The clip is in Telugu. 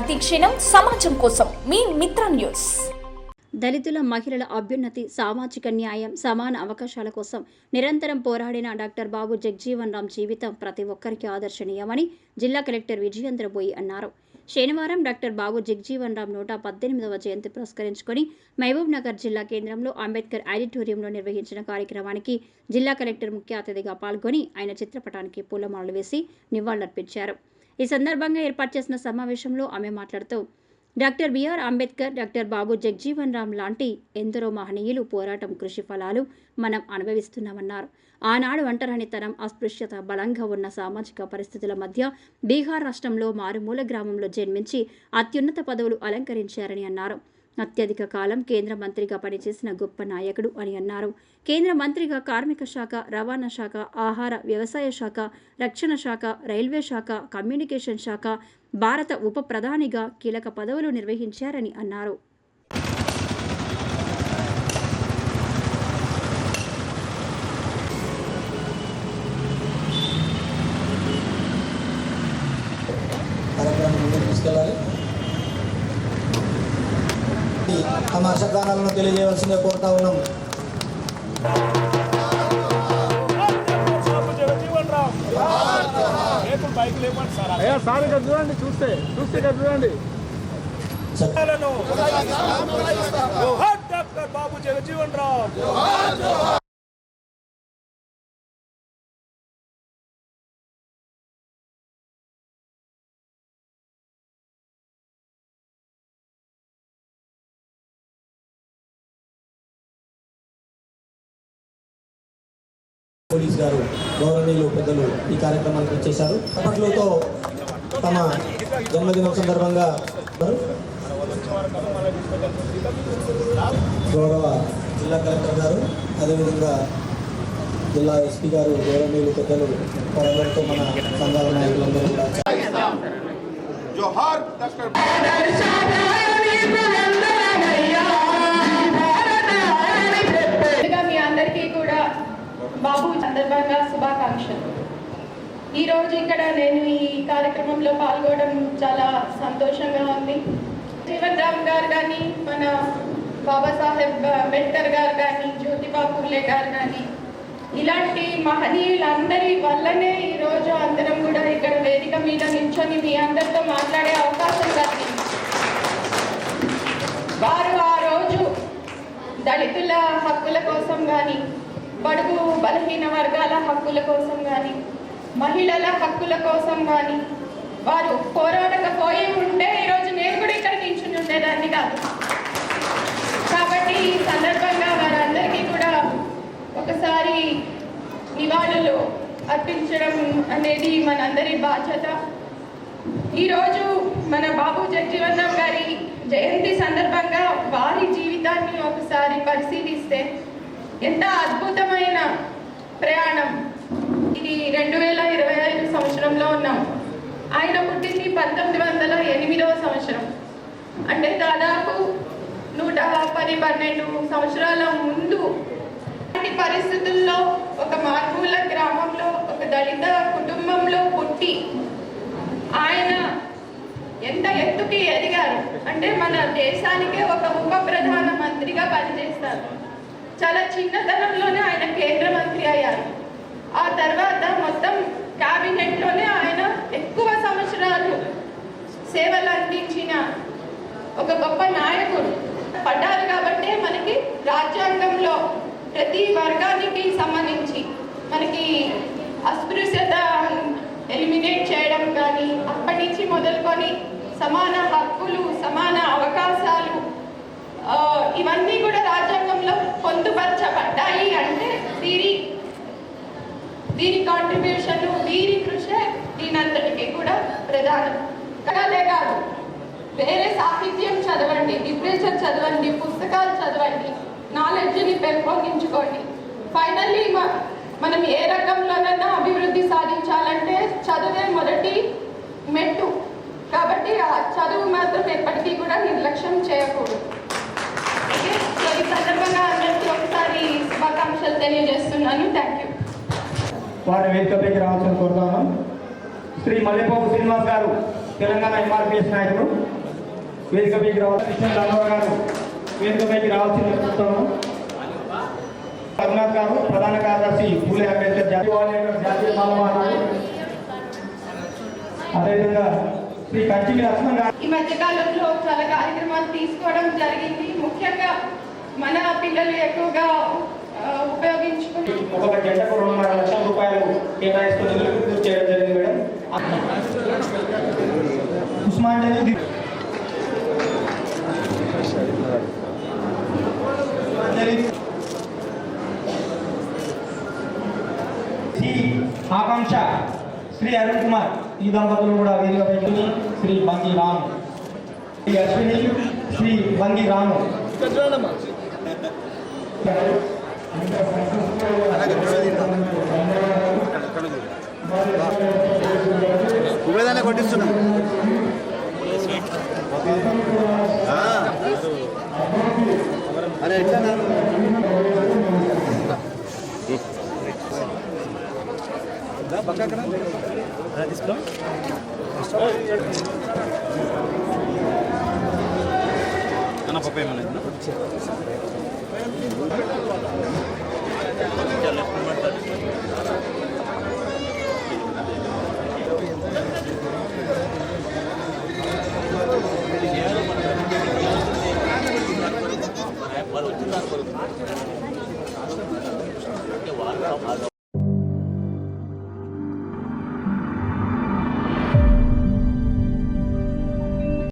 ప్రతి క్షణం సమాజం కోసం మీ మిత్ర న్యూస్. దళితుల మహిళల అభ్యున్నతి, సామాజిక న్యాయం, సమాన అవకాశాల కోసం నిరంతరం పోరాడిన డాక్టర్ బాబు జగ్జీవన్ రామ్ జీవితం ప్రతి ఒక్కరికి ఆదర్శనీయమని జిల్లా కలెక్టర్ విజయేంద్ర బోయి అన్నారు. శనివారం డాక్టర్ బాబు జగ్జీవన్ రామ్ 118వ జయంతి పురస్కరించుకొని మహబూబ్ నగర్ జిల్లా కేంద్రంలో అంబేద్కర్ ఆడిటోరియంలో నిర్వహించిన కార్యక్రమానికి జిల్లా కలెక్టర్ ముఖ్య అతిథిగా పాల్గొని ఆయన చిత్రపటానికి పూలమాలలు వేసి నివాళులర్పించారు. ఈ సందర్భంగా ఏర్పాటు చేసిన సమావేశంలో ఆమె మాట్లాడుతూ doctor BR Ambedkar, doctor Babu Jagjivan Ram లాంటి ఎందరో మహనీయులు పోరాటం కృషి ఫలాలు మనం అనుభవిస్తున్నామన్నారు. ఆనాడు ఒంటరితనం, అస్పృశ్యత బలంగా ఉన్న సామాజిక పరిస్థితుల మధ్య బీహార్ రాష్ట్రంలో మారుమూల గ్రామంలో జన్మించి అత్యున్నత పదవులు అలంకరించారని అన్నారు. అత్యధిక కాలం కేంద్ర మంత్రిగా పనిచేసిన గొప్ప నాయకుడు అని అన్నారు. కేంద్ర మంత్రిగా కార్మిక శాఖ, రవాణా శాఖ, ఆహార వ్యవసాయ శాఖ, రక్షణ శాఖ, రైల్వే శాఖ, కమ్యూనికేషన్ శాఖ, భారత ఉప ప్రధానిగా కీలక పదవులు నిర్వహించారని అన్నారు. తమ హర్షగానాలను తెలియజేయవలసిందిగా కోరుతా ఉన్నాం. చూడండి, చూస్తే చూడండి. డాక్టర్ బాబు జగజీవన్ రామ్. పోలీస్ గారు, గౌరవనీయులు పెద్దలు ఈ కార్యక్రమానికి వచ్చేశారు. అప్పట్లోతో తమ జన్మదినం సందర్భంగా గౌరవ జిల్లా కలెక్టర్ గారు, అదేవిధంగా జిల్లా ఎస్పీ గారు, గౌరవనీయులు పెద్దలు వారందరితో మన సంఘాల నాయకులందరూ కూడా బాబు సందర్భంగా శుభాకాంక్షలు. ఈరోజు ఇక్కడ నేను ఈ కార్యక్రమంలో పాల్గొనడం చాలా సంతోషంగా ఉంది. జీవన్ రామ్ గారు కానీ, మన బాబాసాహెబ్ అంబేద్కర్ గారు కానీ, జ్యోతిబా పూలే గారు కానీ, ఇలాంటి మహనీయులందరి వల్లనే ఈరోజు అందరం కూడా ఇక్కడ వేదిక మీద నిల్చొని మీ అందరితో మాట్లాడే అవకాశం కలిగింది. వారు ఆ రోజు దళితుల హక్కుల కోసం కానీ, బడుగు బలహీన వర్గాల హక్కుల కోసం కానీ, మహిళల హక్కుల కోసం కానీ వారు పోరాడకపోయి ఉంటే ఈరోజు నేను కూడా ఇక్కడ నిల్చుని ఉండేదాన్ని కాదు. కాబట్టి ఈ సందర్భంగా వారందరికీ కూడా ఒకసారి నివాళులు అర్పించడం అనేది మనందరి బాధ్యత. ఈరోజు మన బాబు జగ్జీవన్ రామ్ గారి జయంతి సందర్భంగా వారి జీవితాన్ని ఒకసారి పరిశీలిస్తే ఎంత అద్భుతమైన ప్రయాణం. ఇది 2025 సంవత్సరంలో ఉన్నాం. ఆయన పుట్టింది 1908వ సంవత్సరం. అంటే దాదాపు 110-12 సంవత్సరాల ముందు పరిస్థితుల్లో ఒక మారుమూల గ్రామంలో ఒక దళిత కుటుంబంలో పుట్టి ఆయన ఎంత ఎత్తుకి ఎదిగారు అంటే మన దేశానికే ఒక ఉప ప్రధాన మంత్రిగా పనిచేస్తారు. చాలా చిన్నతనంలోనే ఆయన కేంద్ర మంత్రి అయ్యారు. ఆ తర్వాత మొత్తం క్యాబినెట్లోనే ఆయన ఎక్కువ సంవత్సరాలు సేవలు అందించిన ఒక గొప్ప నాయకుడు పడ్డారు. కాబట్టి మనకి రాజ్యాంగంలో ప్రతి వర్గానికి సంబంధించి మనకి అస్పృశ్యత ఎలిమినేట్ చేయడం కానీ, అప్పటి నుంచి మొదలుకొని సమాన హక్కులు, సమాన అవకాశాలు ఇవన్నీ కూడా రాజ్యాంగంలో పొందుపరచబడ్డాయి. అంటే దీని కాంట్రిబ్యూషన్, వీరి కృషి దీనంతటికీ కూడా ప్రధానం. కథలే కాదు, వేరే సాహిత్యం చదవండి, లిటరేచర్ చదవండి, పుస్తకాలు చదవండి, నాలెడ్జ్ని పెంపొందించుకోండి. ఫైనల్లీ మనం ఏ రకంలోనైనా అభివృద్ధి సాధించాలంటే చదువే మొదటి మెట్టు. కాబట్టి ఆ చదువు మాత్రం ఎప్పటికీ కూడా నిర్లక్ష్యం చేయకూడదు. ఈ సందర్భంగా అందరికీ ఒకసారి శుభాకాంక్షలు తెలియజేస్తున్నాను. Thank you. వారి వేదికపైకి రావాల్సిన కోరుతాను. శ్రీ మల్లెపోపు శ్రీనివాస్ గారు, తెలంగాణ ఎంఆర్పిఎస్ నాయకుడు. వేదికపైకి రావాలి. కృష్ణ రామారావు గారు వేదికపైకి రావాల్సిన చెప్తాము. రఘునాథ్ గారు ప్రధాన కార్యదర్శి పూలే అంబేద్కర్ జాతీయ మానవాడు. అదేవిధంగా శ్రీ కంచికి లక్ష్మణ్ గారు ఈ మధ్య కాలంలో చాలా కార్యక్రమాలు తీసుకోవడం జరిగింది. ముఖ్యంగా మన పిల్లలు ఎక్కువగా ఉపయోగించుకుని ఒక జంటకు 2.5 లక్షల రూపాయలు కేటాయిస్తూ నిధులు పూర్తి చేయడం జరిగింది మేడం. ఉస్మానియా ఆకాంక్ష శ్రీ అరుణ్ కుమార్ ఈ దంపతులు కూడా వేదికపైకి శ్రీ బంగి రాము, శ్రీ అశ్విని, శ్రీ బంగి రాము. ఉవేదాన్ని కొట్టిస్తున్నా అరే ఎట్లా పక్క తీసుకో అన్న పప్ప ఏమన్నా వాళ్ళు వచ్చిన